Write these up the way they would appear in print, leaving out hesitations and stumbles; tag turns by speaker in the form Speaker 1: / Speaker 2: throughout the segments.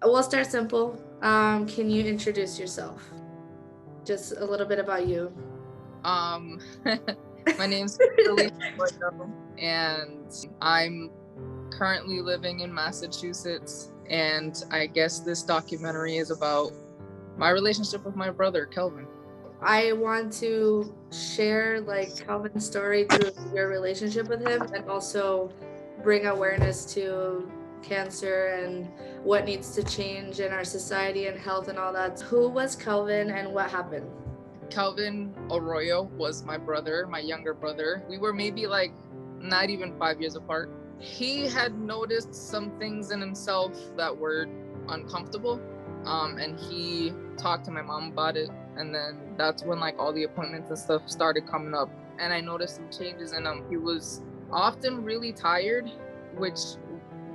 Speaker 1: We'll start simple. Can you introduce yourself? Just a little bit about you.
Speaker 2: My name's Kelvin, and I'm currently living in Massachusetts, and I guess this documentary is about my relationship with my brother, Kelvin.
Speaker 1: I want to share Kelvin's story through your relationship with him, and also bring awareness to cancer and what needs to change in our society and health and all that. Who was Kelvin and what happened?
Speaker 2: Kelvin Arroyo was my brother, my younger brother. We were maybe not even 5 years apart. He had noticed some things in himself that were uncomfortable, and he talked to my mom about it. And then that's when all the appointments and stuff started coming up. And I noticed some changes in him. He was often really tired, which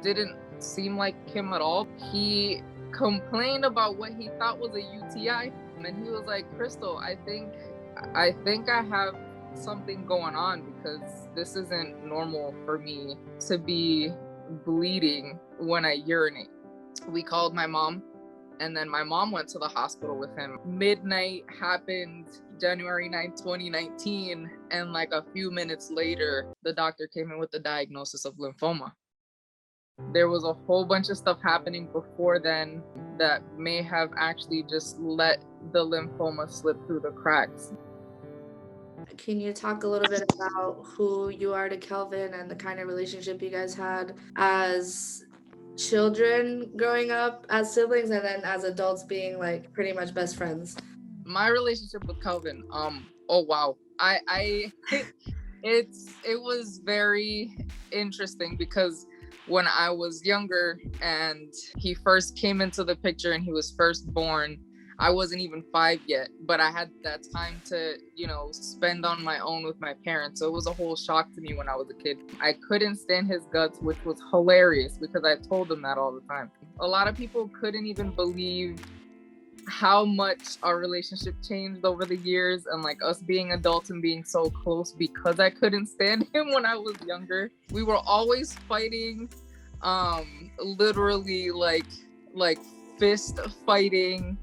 Speaker 2: didn't seem like him at all. He complained about what he thought was a UTI. And he was like, Crystal, I think I have something going on, because this isn't normal for me to be bleeding when I urinate. We called my mom, and then my mom went to the hospital with him. Midnight happened January 9th, 2019. And a few minutes later, the doctor came in with the diagnosis of lymphoma. There was a whole bunch of stuff happening before then that may have actually just let the lymphoma slip through the cracks.
Speaker 1: Can you talk a little bit about who you are to Kelvin and the kind of relationship you guys had as children growing up, as siblings, and then as adults being pretty much best friends?
Speaker 2: My relationship with Kelvin, oh wow. It was very interesting, because when I was younger and he first came into the picture and he was first born, I wasn't even 5 yet, but I had that time to, spend on my own with my parents. So it was a whole shock to me when I was a kid. I couldn't stand his guts, which was hilarious, because I told him that all the time. A lot of people couldn't even believe how much our relationship changed over the years, and us being adults and being so close, because I couldn't stand him when I was younger. We were always fighting, literally fist fighting.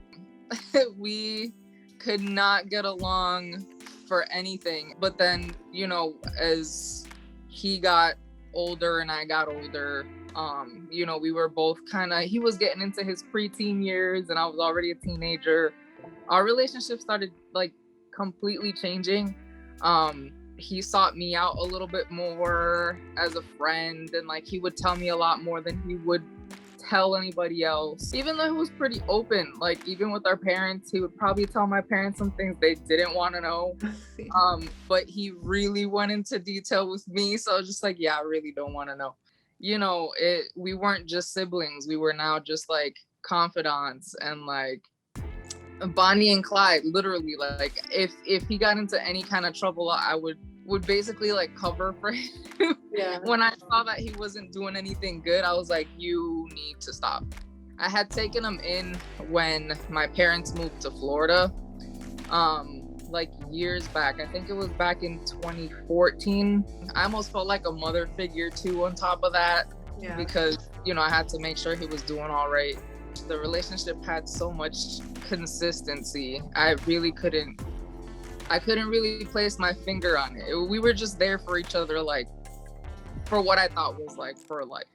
Speaker 2: We could not get along for anything. But then, as he got older and I got older, we were both he was getting into his preteen years and I was already a teenager. Our relationship started completely changing. He sought me out a little bit more as a friend, and he would tell me a lot more than he would tell anybody else. Even though he was pretty open, even with our parents, he would probably tell my parents some things they didn't want to know. But he really went into detail with me, so I was just yeah, I really don't want to know. We weren't just siblings. We were now just confidants, and Bonnie and Clyde. Literally, if he got into any kind of trouble, I would basically cover for him.
Speaker 1: Yeah.
Speaker 2: When I saw that he wasn't doing anything good, I was like, you need to stop. I had taken him in when my parents moved to Florida, years back. I think it was back in 2014. I almost felt like a mother figure too on top of that.
Speaker 1: Yeah.
Speaker 2: Because, I had to make sure he was doing all right. The relationship had so much consistency. I couldn't really place my finger on it. We were just there for each other, for what I thought was for life.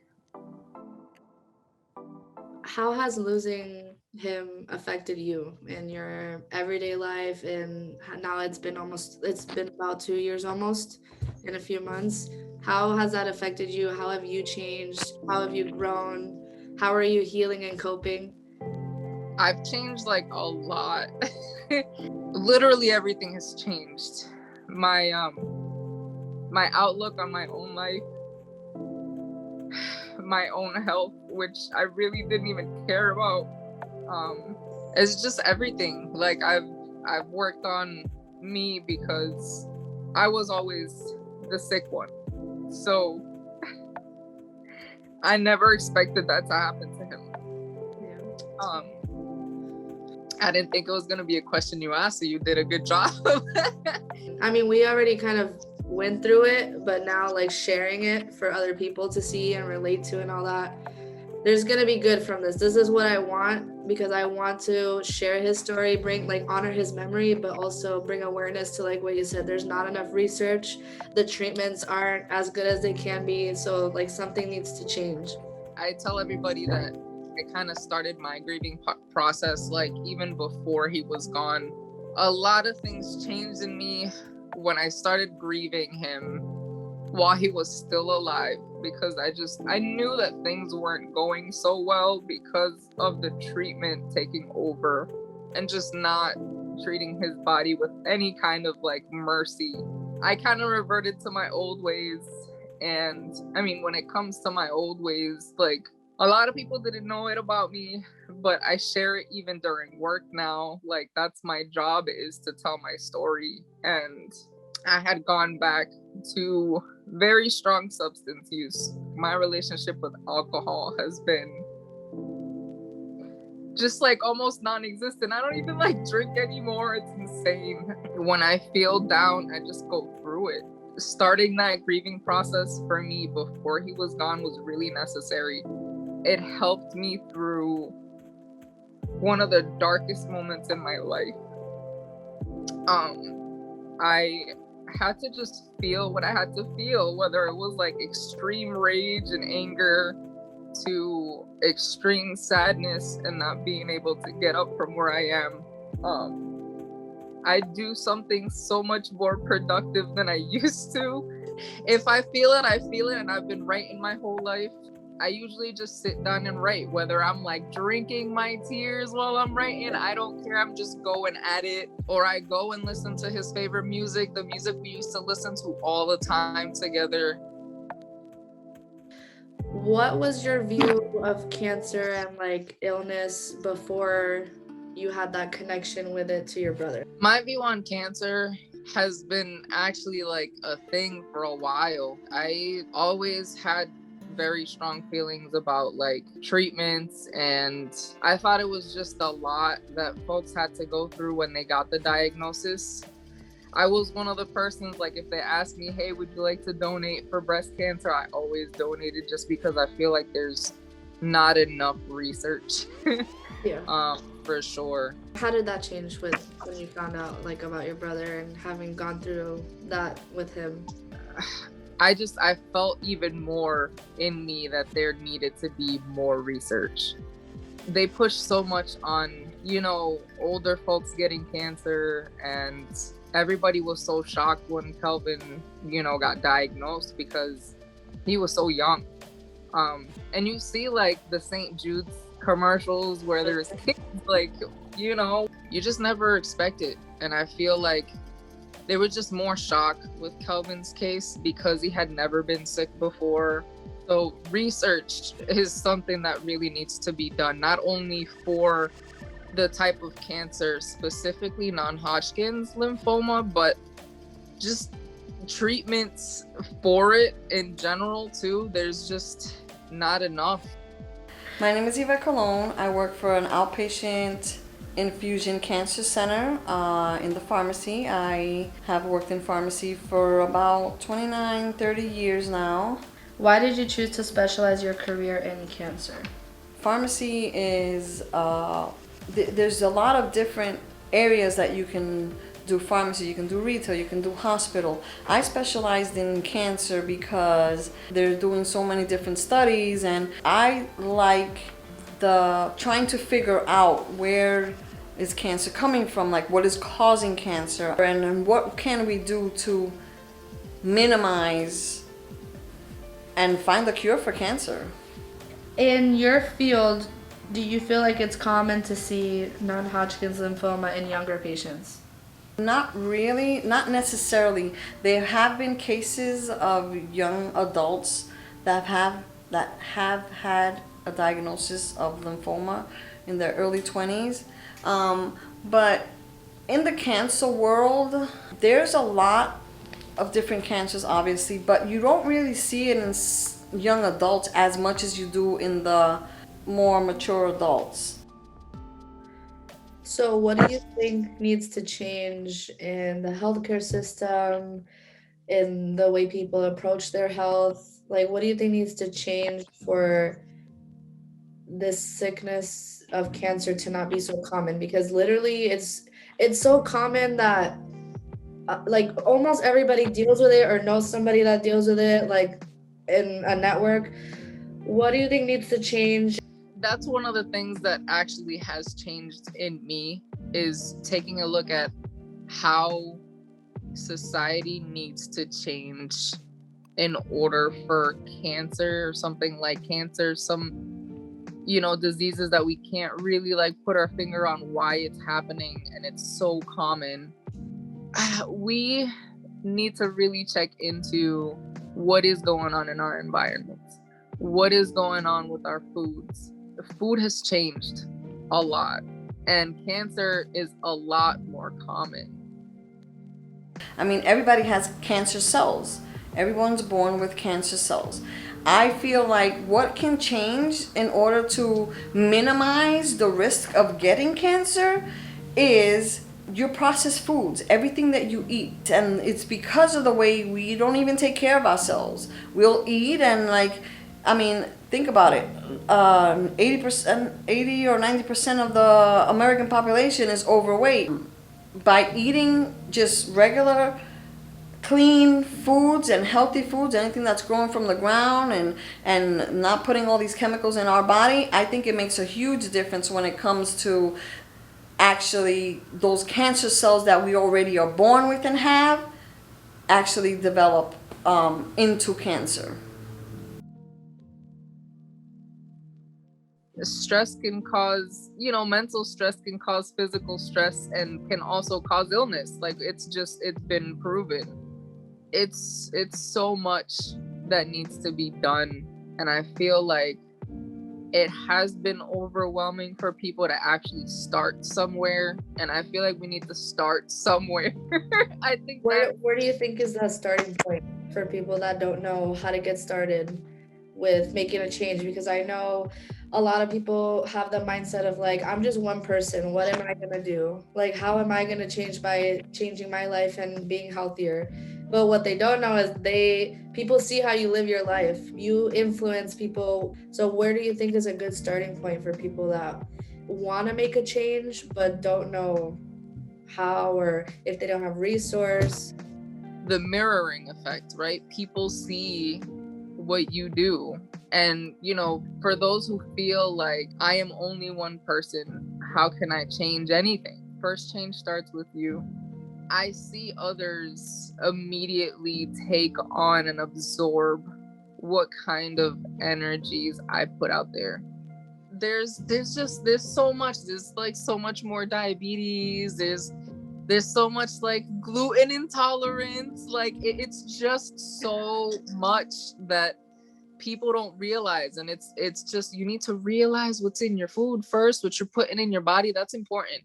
Speaker 1: How has losing him affected you in your everyday life? And now it's been about 2 years almost, in a few months. How has that affected you? How have you changed? How have you grown? How are you healing and coping?
Speaker 2: I've changed a lot. Literally everything has changed. My outlook on my own life, my own health, which I really didn't even care about. It's just everything. I've worked on me, because I was always the sick one. So I never expected that to happen to him.
Speaker 1: Yeah.
Speaker 2: I didn't think it was going to be a question you asked, so you did a good job.
Speaker 1: I mean, we already kind of went through it, but now sharing it for other people to see and relate to and all that, there's gonna be good from this. This is what I want, because I want to share his story, bring like honor his memory, but also bring awareness to like what you said. There's not enough research. The treatments aren't as good as they can be. So like something needs to change.
Speaker 2: I tell everybody that I kind of started my grieving process like even before he was gone. A lot of things changed in me when I started grieving him while he was still alive, because I knew that things weren't going so well because of the treatment taking over and just not treating his body with any kind of like mercy. I kind of reverted to my old ways. And I mean, when it comes to my old ways, like a lot of people didn't know it about me, but I share it even during work now. Like that's my job, is to tell my story. And I had gone back to very strong substance use. My relationship with alcohol has been just like almost non-existent. I don't even like drink anymore. It's insane. When I feel down, I just go through it. Starting that grieving process for me before he was gone was really necessary. It helped me through one of the darkest moments in my life. I had to just feel what I had to feel, whether it was like extreme rage and anger to extreme sadness and not being able to get up from where I am. I do something so much more productive than I used to. If I feel it, I feel it, and I've been writing my whole life. I usually just sit down and write, whether I'm like drinking my tears while I'm writing. I don't care. I'm just going at it. Or I go and listen to his favorite music, the music we used to listen to all the time together.
Speaker 1: What was your view of cancer and like illness before you had that connection with it to your brother?
Speaker 2: My view on cancer has been actually like a thing for a while. I always had very strong feelings about like treatments, and I thought it was just a lot that folks had to go through when they got the diagnosis. I was one of the persons, like if they asked me, hey, would you like to donate for breast cancer, I always donated, just because I feel like there's not enough research.
Speaker 1: Yeah.
Speaker 2: For sure.
Speaker 1: How did that change when you found out like about your brother and having gone through that with him?
Speaker 2: I felt even more in me that there needed to be more research. They push so much on, older folks getting cancer, and everybody was so shocked when Kelvin, got diagnosed because he was so young. And you see like the St. Jude's commercials where there's kids, like, you just never expect it. And I feel like there was just more shock with Kelvin's case because he had never been sick before. So research is something that really needs to be done, not only for the type of cancer, specifically non-Hodgkins lymphoma, but just treatments for it in general too. There's just not enough.
Speaker 3: My name is Eva Colon. I work for an outpatient infusion cancer center in the pharmacy. I have worked in pharmacy for about 30 years now.
Speaker 1: Why did you choose to specialize your career in cancer?
Speaker 3: Pharmacy is, there's a lot of different areas that you can do pharmacy. You can do retail, you can do hospital. I specialized in cancer because they're doing so many different studies, and I like trying to figure out where is cancer coming from, like what is causing cancer, and what can we do to minimize and find the cure for cancer.
Speaker 1: In your field, do you feel like it's common to see non-Hodgkin's lymphoma in younger patients?
Speaker 3: Not really, not necessarily. There have been cases of young adults that have had a diagnosis of lymphoma in their early 20s. But in the cancer world, there's a lot of different cancers, obviously, but you don't really see it in young adults as much as you do in the more mature adults.
Speaker 1: So what do you think needs to change in the healthcare system, in the way people approach their health? Like, what do you think needs to change for this sickness of cancer to not be so common? Because literally it's so common that like almost everybody deals with it or knows somebody that deals with it, like in a network. What do you think needs to change?
Speaker 2: That's one of the things that actually has changed in me, is taking a look at how society needs to change in order for cancer or something like cancer, some diseases that we can't really like put our finger on why it's happening and it's so common. We need to really check into what is going on in our environments, what is going on with our foods. The food has changed a lot, and cancer is a lot more common.
Speaker 3: I mean, everybody has cancer cells. Everyone's born with cancer cells. I feel like what can change in order to minimize the risk of getting cancer is your processed foods, everything that you eat. And it's because of the way we don't even take care of ourselves. We'll eat and think about it. 80 or 90% of the American population is overweight. By eating just regular clean foods and healthy foods, anything that's grown from the ground, and not putting all these chemicals in our body, I think it makes a huge difference when it comes to actually those cancer cells that we already are born with and have actually develop into cancer.
Speaker 2: Stress can cause, mental stress can cause physical stress and can also cause illness. Like it's been proven. It's so much that needs to be done, and I feel like it has been overwhelming for people to actually start somewhere, and I feel like we need to start somewhere. I think
Speaker 1: where do you think is that starting point for people that don't know how to get started with making a change? Because I know a lot of people have the mindset of like, I'm just one person, what am I gonna do? Like, how am I gonna change by changing my life and being healthier? But what they don't know is people see how you live your life, you influence people. So where do you think is a good starting point for people that want to make a change but don't know how, or if they don't have resource?
Speaker 2: The mirroring effect, right? People see what you do, and for those who feel like I am only one person, how can I change anything? First change starts with you. I see others immediately take on and absorb what kind of energies I put out there. There's so much. There's like so much more diabetes. There's so much like gluten intolerance. Like it's just so much that people don't realize. And it's just, you need to realize what's in your food first, what you're putting in your body. That's important.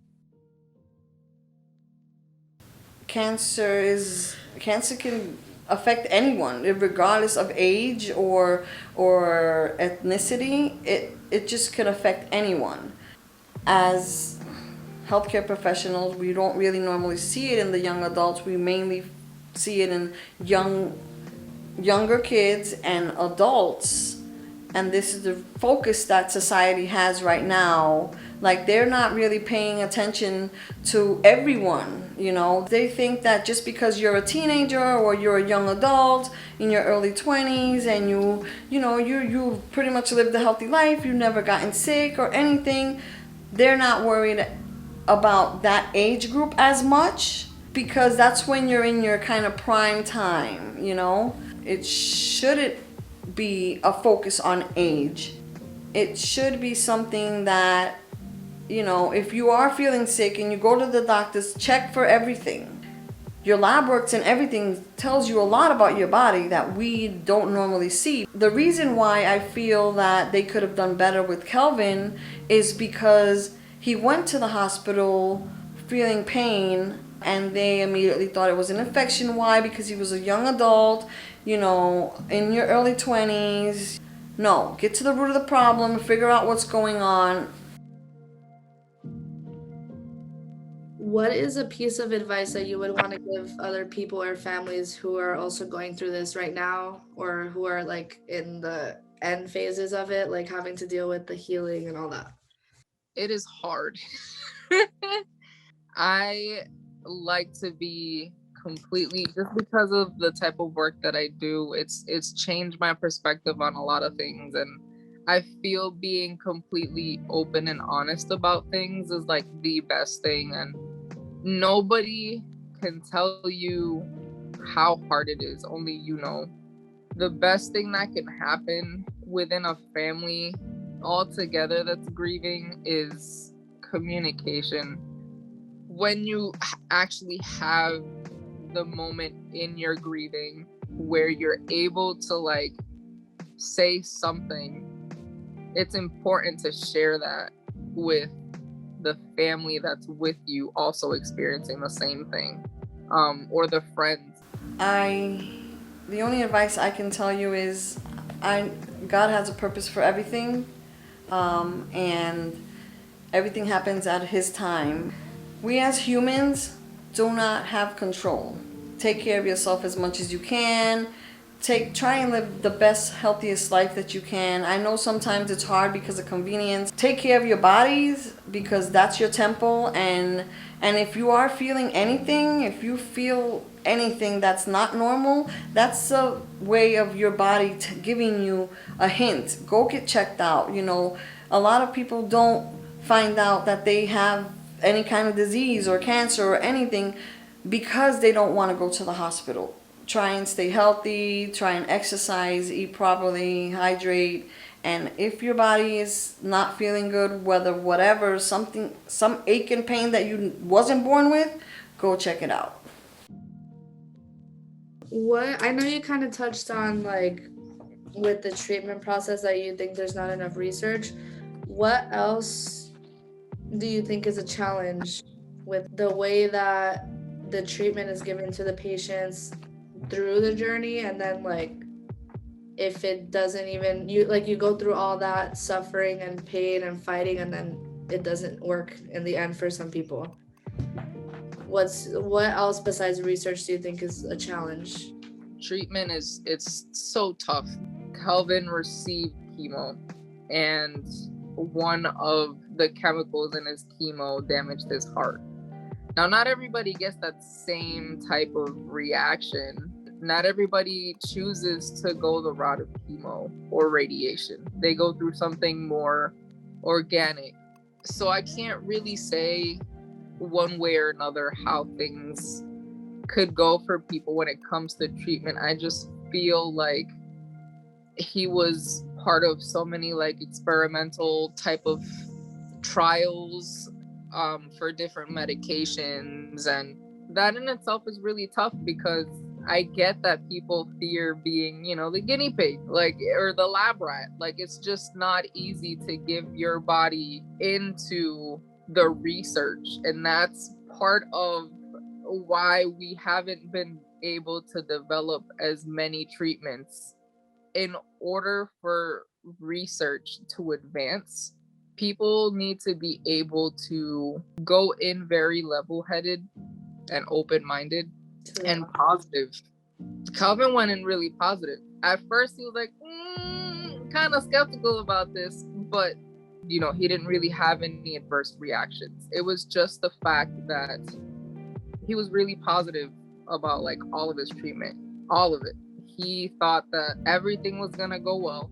Speaker 3: Cancer can affect anyone regardless of age or ethnicity. It just could affect anyone. As healthcare professionals, we don't really normally see it in the young adults. We mainly see it in younger kids and adults, and this is the focus that society has right now. Like, they're not really paying attention to everyone. They think that just because you're a teenager or you're a young adult in your early 20s and you pretty much lived a healthy life, you've never gotten sick or anything, they're not worried about that age group as much, because that's when you're in your kind of prime time. It shouldn't be a focus on age. It should be something that, if you are feeling sick and you go to the doctors, check for everything. Your lab works and everything tells you a lot about your body that we don't normally see. The reason why I feel that they could have done better with Kelvin is because he went to the hospital feeling pain, and they immediately thought it was an infection. Why? Because he was a young adult, in your early 20s. No, get to the root of the problem, figure out what's going on.
Speaker 1: What is a piece of advice that you would want to give other people or families who are also going through this right now, or who are like in the end phases of it, like having to deal with the healing and all that?
Speaker 2: It is hard. I like to be completely, just because of the type of work that I do, it's changed my perspective on a lot of things, and I feel being completely open and honest about things is like the best thing, and nobody can tell you how hard it is, only you know. The best thing that can happen within a family all together that's grieving is communication. When you actually have the moment in your grieving where you're able to like say something, it's important to share that with the family that's with you also experiencing the same thing, or the friends.
Speaker 3: The only advice I can tell you is, I God has a purpose for everything, and everything happens at His time. We as humans do not have control. Take care of yourself as much as you can. Try and live the best, healthiest life that you can. I know sometimes it's hard because of convenience. Take care of your bodies, because that's your temple, and if you are feeling anything, if you feel anything that's not normal, that's a way of your body giving you a hint. Go get checked out. A lot of people don't find out that they have any kind of disease or cancer or anything because they don't want to go to the hospital. Try and stay healthy, try and exercise, eat properly, hydrate. And if your body is not feeling good, whatever, some ache and pain that you wasn't born with, go check it out.
Speaker 1: What I know you kind of touched on, like with the treatment process, that you think there's not enough research. What else do you think is a challenge with the way that the treatment is given to the patients through the journey, and then like if it doesn't even, you go through all that suffering and pain and fighting, and then it doesn't work in the end for some people? What else besides research do you think is a challenge?
Speaker 2: Treatment it's so tough. Kelvin received chemo, and one of the chemicals in his chemo damaged his heart. Now, not everybody gets that same type of reaction. Not everybody chooses to go the route of chemo or radiation. They go through something more organic. So I can't really say one way or another how things could go for people when it comes to treatment. I just feel like he was part of so many like experimental type of trials for different medications, and that in itself is really tough, because I get that people fear being, the guinea pig, like, or the lab rat. Like, it's just not easy to give your body into the research, and that's part of why we haven't been able to develop as many treatments. In order for research to advance, people need to be able to go in very level-headed and open-minded and positive. Kelvin went in really positive. At first, he was like, kind of skeptical about this, but he didn't really have any adverse reactions. It was just the fact that he was really positive about like all of his treatment, all of it. He thought that everything was gonna go well.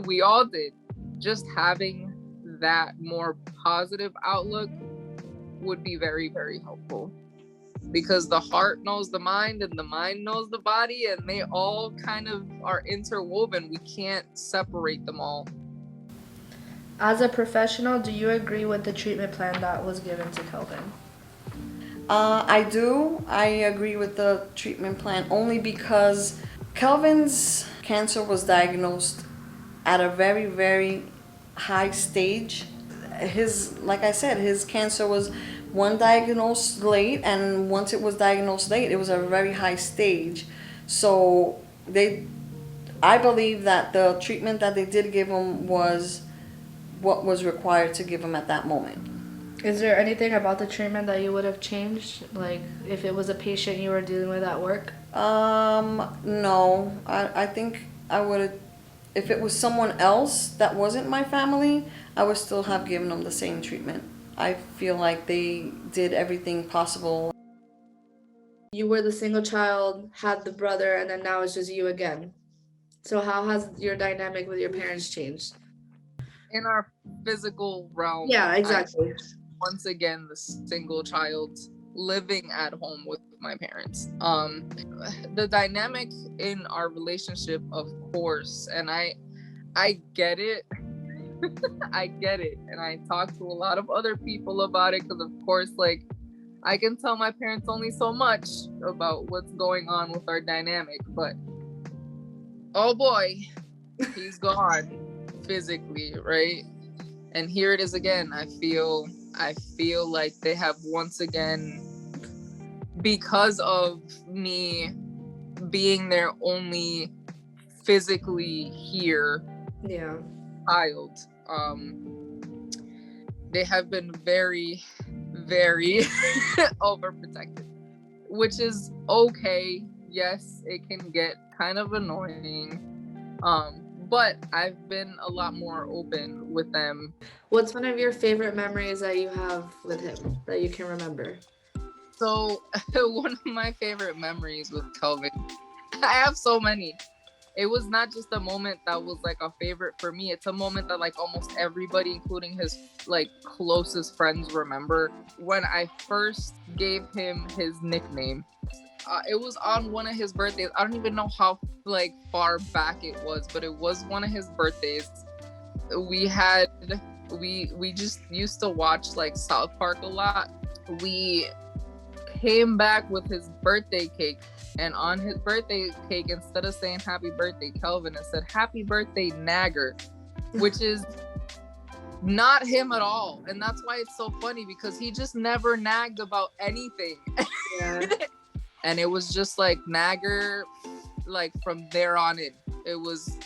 Speaker 2: We all did. Just having that more positive outlook would be very, very helpful, because the heart knows the mind and the mind knows the body, and they all kind of are interwoven. We can't separate them all.
Speaker 1: As a professional, do you agree with the treatment plan that was given to Kelvin?
Speaker 3: I do. I agree with the treatment plan only because Kelvin's cancer was diagnosed at a very, very high stage. Like I said, his cancer was diagnosed late, and once it was diagnosed late, it was a very high stage. So I believe that the treatment that they did give him was what was required to give him at that moment.
Speaker 1: Is there anything about the treatment that you would have changed? Like if it was a patient you were dealing with at work?
Speaker 3: No. I think I would have If it was someone else that wasn't my family, I would still have given them the same treatment. I feel like they did everything possible.
Speaker 1: You were the single child, had the brother, and then now it's just you again. So how has your dynamic with your parents changed?
Speaker 2: In our physical realm,
Speaker 1: Yeah, exactly.
Speaker 2: Once again the single child living at home with my parents. The dynamic in our relationship, of course, and I get it. I get it, and I talk to a lot of other people about it, because of course, like, I can tell my parents only so much about what's going on with our dynamic, but oh boy, he's gone physically, right? And here it is again. I feel like they have once again, because of me being their only physically here child, they have been very, very overprotected, which is okay. Yes, it can get kind of annoying, but I've been a lot more open with them.
Speaker 1: What's one of your favorite memories that you have with him that you can remember?
Speaker 2: So one of my favorite memories with Kelvin, I have so many. It was not just a moment that was like a favorite for me. It's a moment that like almost everybody, including his like closest friends, remember. When I first gave him his nickname, it was on one of his birthdays. I don't even know how like far back it was, but it was one of his birthdays. We just used to watch like South Park a lot. We came back with his birthday cake, and on his birthday cake, instead of saying happy birthday Kelvin, it said happy birthday Nagger, which is not him at all. And that's why it's so funny, because he just never nagged about anything. Yeah. And it was just like Nagger, like from there on in. It was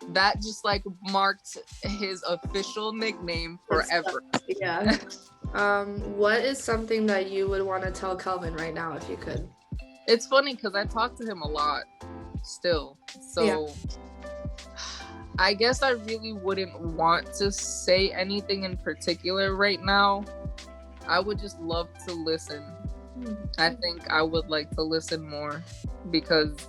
Speaker 2: that just like marked his official nickname forever.
Speaker 1: Yeah. What is something that you would want to tell Kelvin right now if you could?
Speaker 2: It's funny because I talk to him a lot still. So I guess I really wouldn't want to say anything in particular right now. I would just love to listen. I think I would like to listen more, because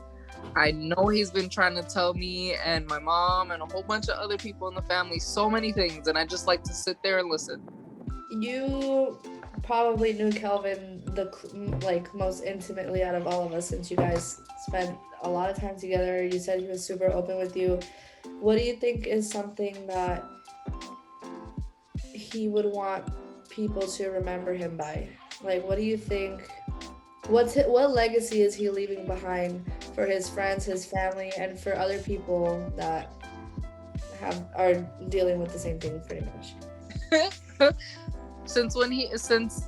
Speaker 2: I know he's been trying to tell me and my mom and a whole bunch of other people in the family so many things, and I just like to sit there and listen.
Speaker 1: You probably knew Kelvin the most intimately out of all of us, since you guys spent a lot of time together. You said he was super open with you. What do you think is something that he would want people to remember him by? Like, what do you think? What legacy is he leaving behind for his friends, his family, and for other people that are dealing with the same thing, pretty much?
Speaker 2: Since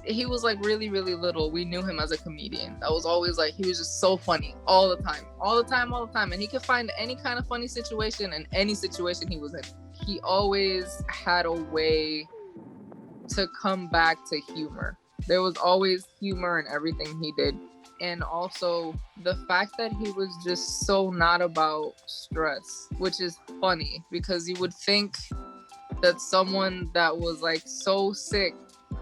Speaker 2: he was like really, really little, we knew him as a comedian. That was always like, he was just so funny all the time. And he could find any kind of funny situation in any situation he was in. He always had a way to come back to humor. There was always humor in everything he did. And also the fact that he was just so not about stress, which is funny, because you would think that someone that was like so sick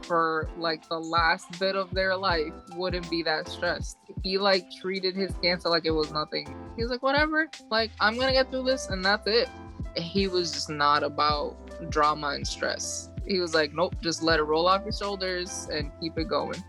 Speaker 2: for like the last bit of their life wouldn't be that stressed. He like treated his cancer like it was nothing. He's like, whatever, like I'm gonna get through this and that's it. He was just not about drama and stress. He was like, nope, just let it roll off your shoulders and keep it going.